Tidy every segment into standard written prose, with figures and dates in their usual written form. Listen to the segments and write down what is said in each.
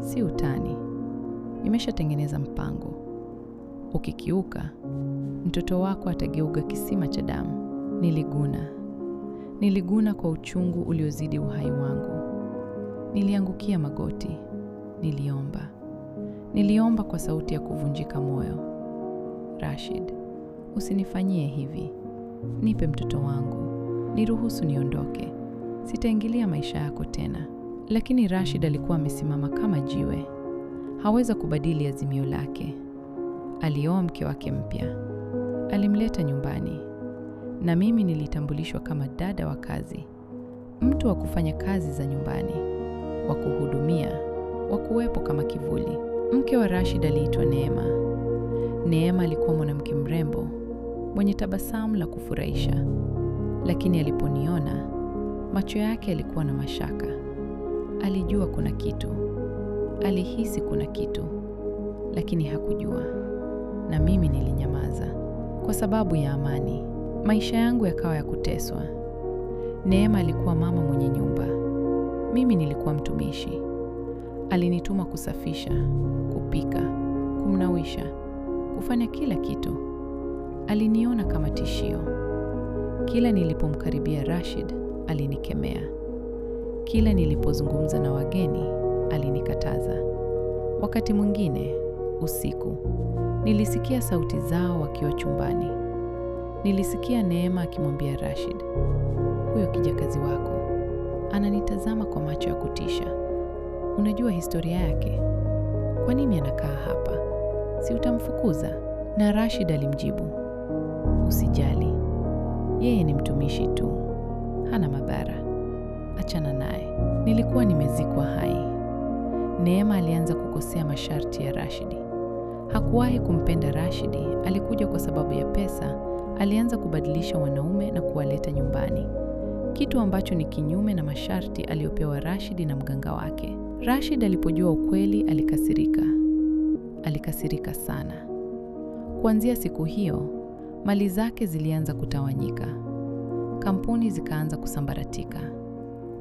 Si utani. Nimeshatengeneza mpango. Ukikiuka, mtoto wako atageuka kisima cha damu. Niliguna kwa uchungu uliozidi uhai wangu. Niliangukia magoti. Niliomba kwa sauti ya kuvunjika moyo. Rashid, usinifanyie hivi. Nipe mtoto wangu. Niruhusu niondoke. Sitaingilia maisha yako tena. Lakini Rashid alikuwa amesimama kama jiwe. Haweza kubadili azimio lake. Alioa mke wake mpya. Alimleta nyumbani. Na mimi nilitambulishwa kama dada wa kazi. Mtu wa kufanya kazi za nyumbani, wa kuhudumia, wa kuwepo kama kivuli. Mke wa Rashid aliitwa Neema. Neema alikuwa mwanamke mrembo, mwenye tabasamu la kufurahisha. Lakini aliponiona, macho yake yalikuwa na mashaka. Alijua kuna kitu. Alihisi kuna kitu. Lakini hakujua. Na mimi nilinyamaza. Kwa sababu ya Amani, maisha yangu yakawa ya kuteswa. Neema alikuwa mama mwenye nyumba. Mimi nilikuwa mtumishi. Alinituma kusafisha, kupika, kumnawisha, kufanya kila kitu. Aliniona kama tishio. Kila nilipomkaribia Rashid, alinikemea. Kila nilipozungumza na wageni, alinikataza. Wakati mwingine, usiku, nilisikia sauti zao wakiwa chumbani. Nilisikia Neema akimwambia Rashid, huyo kijakazi wako ananitazama kwa macho ya kutisha. Unajua historia yake? Kwa nini anakaa hapa? Si utamfukuza? Na Rashid alimjibu, usijali. Yeye ni mtumishi tu. Hana madhara. Achana naye. Nilikuwa nimezikwa hai. Neema alianza kukosea masharti ya Rashid. Hakuwahi kumpenda Rashid, alikuja kwa sababu ya pesa. Alianza kubadilisha wanaume na kuwaleta nyumbani. Kitu ambacho ni kinyume na masharti aliyopewa Rashid na mganga wake. Rashid alipojua ukweli alikasirika. Alikasirika sana. Kuanzia siku hiyo, mali zake zilianza kutawanyika. Kampuni zikaanza kusambaratika.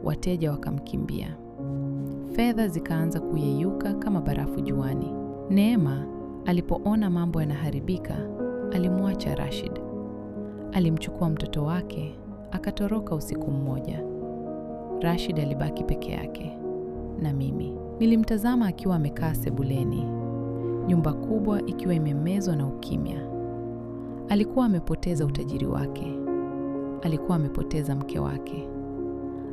Wateja wakamkimbia. Fedha zikaanza kuyeyuka kama barafu juani. Neema alipoona mambo yanaharibika, alimwacha Rashid. Alimchukua mtoto wake, akatoroka usiku mmoja. Rashid alibaki peke yake. Na mimi nilimtazama akiwa amekaa sebuleni, nyumba kubwa ikiwa imemezwa na ukimya. Alikuwa amepoteza utajiri wake. Alikuwa amepoteza mke wake.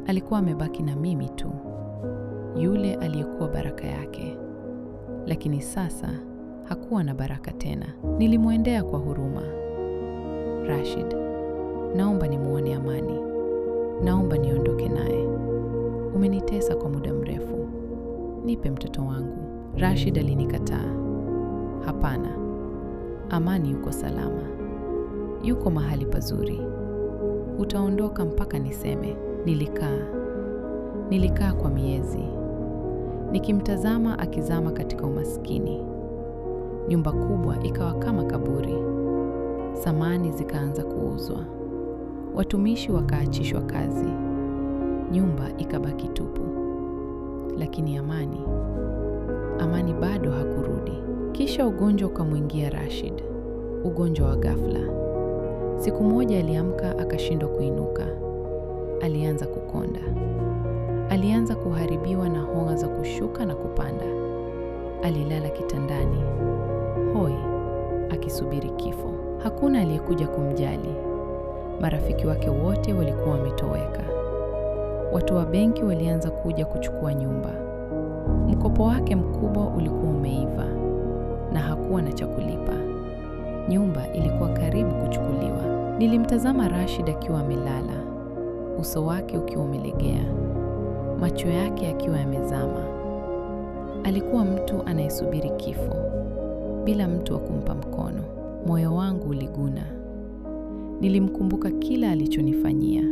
Alikuwa amebaki na mimi tu, yule aliyekuwa baraka yake. Lakini sasa hakuwa na baraka tena. Nilimwendea kwa huruma. Rashid, naomba nimuone Amani. Naomba niondoke naye. Umenitesa kwa muda mrefu. Nipe mtoto wangu. Rashid alinikataa. Hapana. Amani yuko salama. Yuko mahali pazuri. Utaondoka mpaka niseme. Nilikaa kwa miezi, nikimtazama akizama katika umaskini. Nyumba kubwa ikawa kama kaburi. Samani zikaanza kuuzwa. Watumishi wakaachishwa kazi. Nyumba ikabaki tupu. Lakini Amani bado hakurudi. Kisha ugonjwa ukamwingia Rashid. Ugonjwa wa ghafla. Siku moja aliamka akashindwa kuinuka. Alianza kukonda. Alianza kuharibiwa na homa za kushuka na kupanda. Alilala kitandani, hoi, akisubiri kifo. Hakuna aliyekuja kumjali. Marafiki wake wote walikuwa wametoweka. Watu wa benki walianza kuja kuchukua nyumba. Mkopo wake mkubwa ulikuwa umeiva na hakuwa na cha kulipa. Nyumba ilikuwa karibu kuchukuliwa. Nilimtazama Rashid akiwa amelala, uso wake ukiwa umelegea, macho yake yakiwa yamezama. Alikuwa mtu anayesubiri kifo, bila mtu wa kumpa mkono. Moyo wangu uliguna. Nilimkumbuka kila alichonifanyia.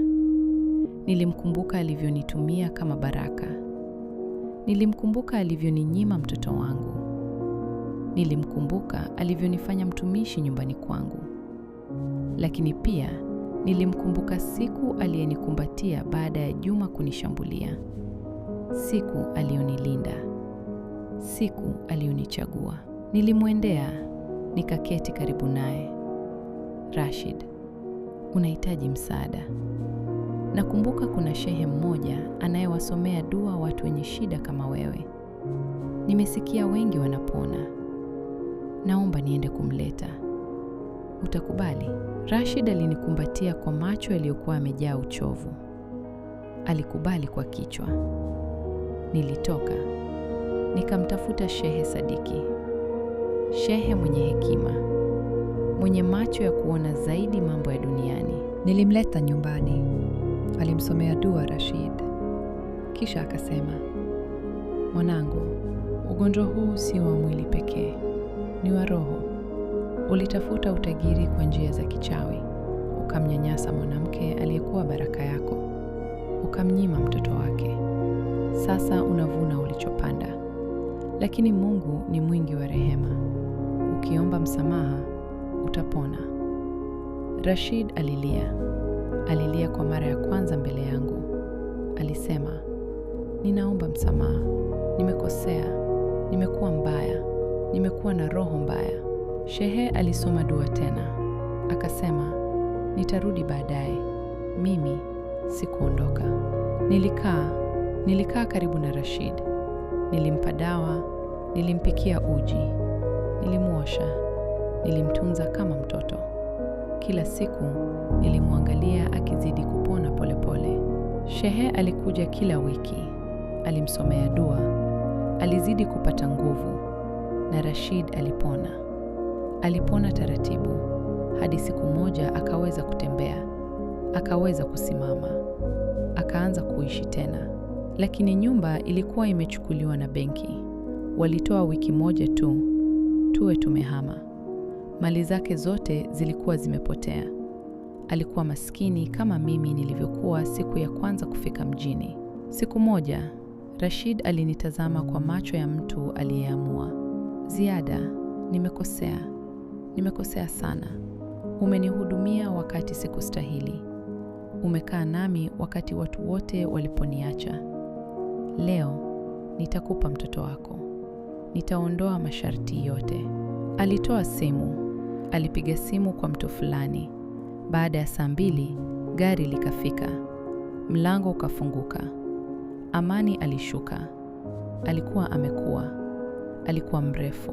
Nilimkumbuka alivyonitumia kama baraka. Nilimkumbuka alivyoninyima mtoto wangu. Nilimkumbuka alivyonifanya mtumishi nyumbani kwangu. Lakini pia nilimkumbuka siku aliyenikumbatia baada ya Juma kunishambulia. Siku aliyonilinda. siku alionichagua. Nilimwendea, nikaketi karibu naye. Rashid, unahitaji msaada. Nakumbuka kuna shehe mmoja anayewasomea dua watu wenye shida kama wewe. Nimesikia wengi wanapona. Naomba niende kumleta. Utakubali? Rashid alinikumbatia kwa macho yaliyokuwa yamejaa uchovu. Alikubali kwa kichwa. Nilitoka. Nikamtafuta Shehe Sadiki. Shehe mwenye hekima, mwenye macho ya kuona zaidi mambo ya duniani. Nilimleta nyumbani. Alimsomea dua Rashid. Kisha akasema, mwanangu, ugonjwa huu si wa mwili pekee, ni wa roho. Ulitafuta utajiri kwa njia za kichawi, ukamnyanyasa mwanamke aliyekuwa baraka yako, ukamnyima mtoto wake. Sasa unavuna ulichopanda. Lakini Mungu ni mwingi wa rehema. Ukiomba msamaha, utapona. Rashid alilia. Alilia kwa mara ya kwanza mbele yangu. Alisema, ninaomba msamaha. Nimekosea. Nimekuwa mbaya. Nimekuwa na roho mbaya. Shehe alisoma dua tena. Akasema, nitarudi baadaye. Mimi sikuondoka. Nilikaa karibu na Rashid. Nilimpa dawa, nilimpikia uji, nilimwosha, nilimtunza kama mtoto. Kila siku nilimwangalia akizidi kupona polepole. Shehe alikuja kila wiki, alimsomea dua, alizidi kupata nguvu, na Rashid alipona. Alipona taratibu, hadi siku moja akaweza kutembea, akaweza kusimama, akaanza kuishi tena. Lakini nyumba ilikuwa imechukuliwa na benki. Walitoa wiki moja tu, tuwe tumehama. Mali zake zote zilikuwa zimepotea. Alikuwa maskini kama mimi nilivyokuwa siku ya kwanza kufika mjini. Siku moja, Rashid alinitazama kwa macho ya mtu aliyeamua. Ziada, nimekosea sana. Umenihudumia wakati sikustahili. Umekaa nami wakati watu wote waliponiacha. Leo nitakupa mtoto wako. Nitaondoa masharti yote. Alitoa simu. Alipiga simu kwa mtu fulani. Baada ya saa 2, gari likafika. Mlango ukafunguka. Amani alishuka. Alikuwa amekua. Alikuwa mrefu.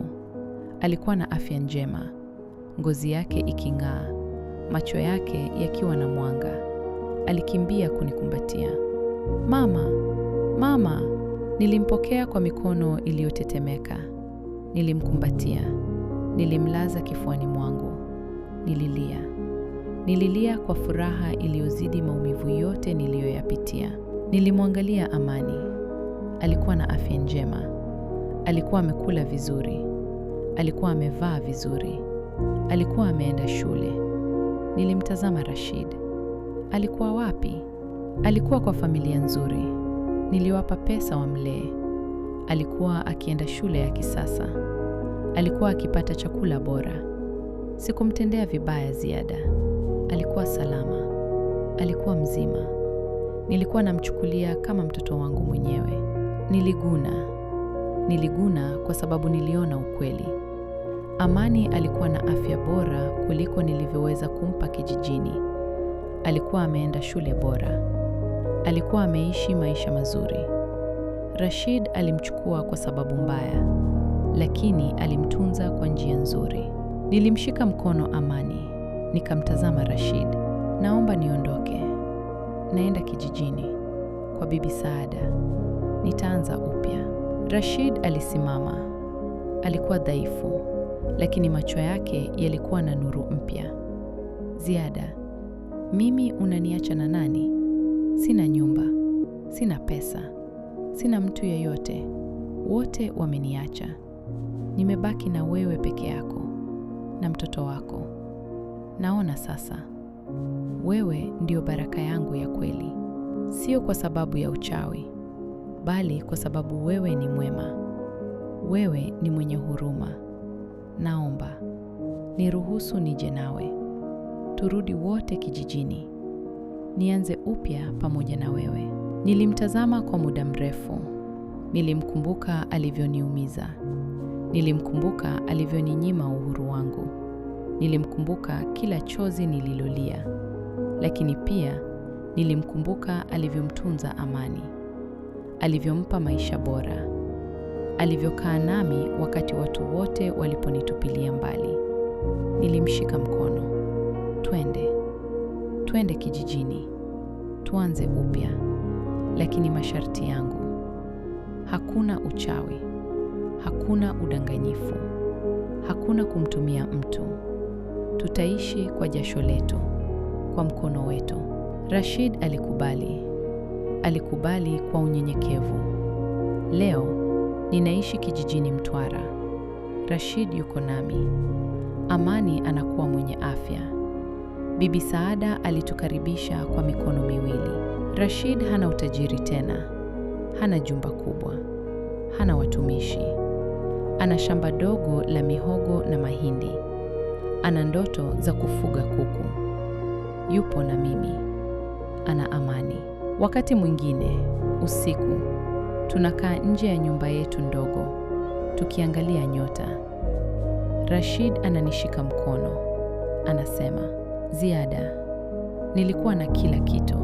Alikuwa na afya njema. Ngozi yake iking'aa. Macho yake yakiwa na mwanga. Alikimbia kunikumbatia. Mama! Nilimpokea kwa mikono iliyotetemeka. Nilimkumbatia. Nilimlaza kifuani mwangu. Nililia kwa furaha iliyozidi maumivu yote niliyoyapitia. Nilimwangalia Amani. Alikuwa na afya njema. Alikuwa amekula vizuri. Alikuwa amevaa vizuri. Alikuwa ameenda shule. Nilimtazama Rashid. Alikuwa wapi? Alikuwa kwa familia nzuri. Niliwapa pesa wamlee. Alikuwa akienda shule ya kisasa. Alikuwa akipata chakula bora. Sikumtendea vibaya Ziada. Alikuwa salama. Alikuwa mzima. Nilikuwa namchukulia kama mtoto wangu mwenyewe. Niliguna kwa sababu niliona ukweli. Amani alikuwa na afya bora kuliko nilivyoweza kumpa kijijini. Alikuwa ameenda shule bora. Alikuwa ameishi maisha mazuri. Rashid alimchukua kwa sababu mbaya, lakini alimtunza kwa njia nzuri. Nilimshika mkono Amani, nikamtazama Rashid. Naomba niondoke. Naenda kijijini kwa Bibi Saada. Nitaanza upya. Rashid alisimama. Alikuwa dhaifu, lakini macho yake yalikuwa na nuru mpya. Ziada, mimi unaniacha na nani? Sina nyumba, sina pesa, sina mtu yeyote. Wote wameniacha. Nimebaki na wewe peke yako na mtoto wako. Naona sasa, wewe ndio baraka yangu ya kweli. Sio kwa sababu ya uchawi, bali kwa sababu wewe ni mwema. Wewe ni mwenye huruma. Naomba, niruhusu nije nawe. Turudi wote kijijini. Nianze upya pamoja na wewe. Nilimtazama kwa muda mrefu. Nilimkumbuka alivyoniumiza. Nilimkumbuka alivyoninyima uhuru wangu. Nilimkumbuka kila chozi nililolia. Lakini pia nilimkumbuka alivyomtunza Amani, alivyompa maisha bora, alivyokaa nami wakati watu wote waliponitupilia mbali. Nilimshika mkono. Twende kijijini, tuanze upya, lakini masharti yangu. Hakuna uchawi, hakuna udanganyifu, hakuna kumtumia mtu. Tutaishi kwa jasho letu, kwa mkono wetu. Rashid alikubali kwa unyenyekevu. Leo ninaishi kijijini Mtwara. Rashid yuko nami. Amani anakuwa mwenye afya. Bibi Saada alitukaribisha kwa mikono miwili. Rashid hana utajiri tena, hana jumba kubwa, hana watumishi. Ana shamba dogo la mihogo na mahindi. Ana ndoto za kufuga kuku. Yupo na mimi. Ana amani. Wakati mwingine, usiku, tunakaa nje ya nyumba yetu ndogo, tukiangalia nyota. Rashid ananishika mkono. Anasema, Ziada, nilikuwa na kila kitu,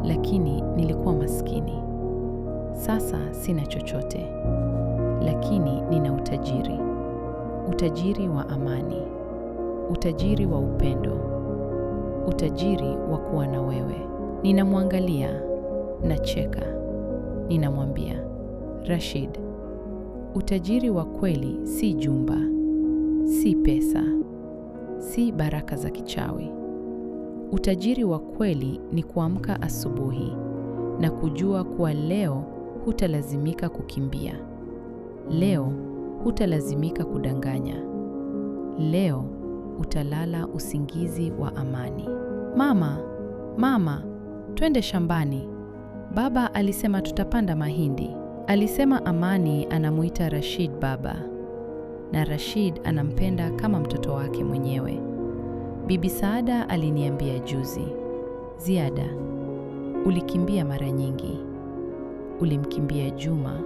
lakini nilikuwa maskini. Sasa sina chochote, lakini nina utajiri. Utajiri wa amani. Utajiri wa upendo. Utajiri wa kuwa na wewe. Ninamwangalia, nacheka. Ninamwambia, Rashid, utajiri wa kweli si jumba, si pesa, si baraka za kichawi. Utajiri wa kweli ni kuamka asubuhi na kujua kuwa leo hutalazimika kukimbia. Leo hutalazimika kudanganya. Leo utalala usingizi wa amani. Mama, twende shambani. Baba alisema tutapanda mahindi. Alisema Amani anamuita Rashid baba, na Rashid anampenda kama mtoto wake mwenyewe. Bibi Saada aliniambia juzi, Ziada, ulikimbia mara nyingi. Ulimkimbia Juma,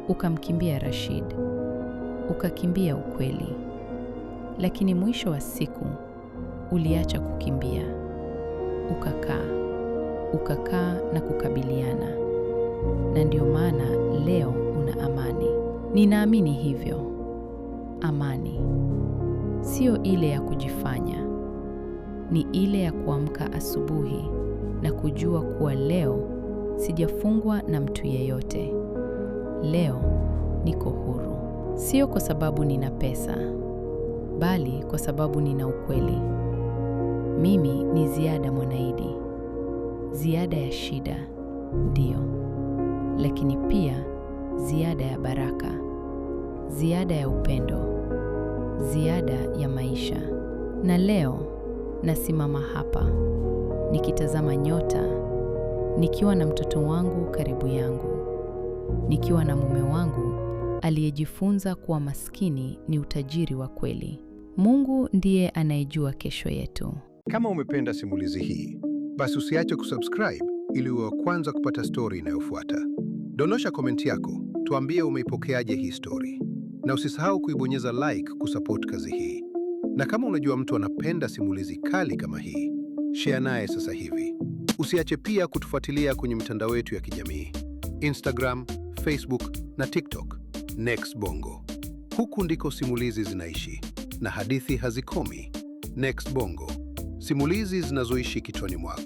ukamkimbia Rashid, ukakimbia ukweli. Lakini mwisho wa siku uliacha kukimbia. Ukakaa na kukabiliana. Na ndio maana leo una amani. Ninaamini hivyo. Amani sio ile ya kujifanya, ni ile ya kuamka asubuhi na kujua kuwa leo sijafungwa na mtu yeyote. Leo niko huru, sio kwa sababu nina pesa, bali kwa sababu nina ukweli. Mimi ni Ziada Mwanaidi. Ziada ya shida, ndio, lakini pia ziada ya baraka, ziada ya upendo, ziada ya maisha. Na leo nasimama hapa nikitazama nyota, nikiwa na mtoto wangu karibu yangu, nikiwa na mume wangu aliyejifunza kuwa maskini ni utajiri wa kweli. Mungu ndiye anayejua kesho yetu. Kama umependa simulizi hii, basi usiache kusubscribe ili uwe wa kwanza kupata stori inayofuata. Dondosha komenti yako, tuambie umeipokeaje hii stori. Na usisahau kuibonyeza like kusupport kazi hii. Na kama unajua mtu anapenda simulizi kali kama hii, share naye sasa hivi. Usiache pia kutufuatilia kwenye mitandao yetu ya kijamii, Instagram, Facebook na TikTok, Next Bongo. Huku ndiko simulizi zinaishi na hadithi hazikomi. Next Bongo, simulizi zinazoishi kichwani mwako.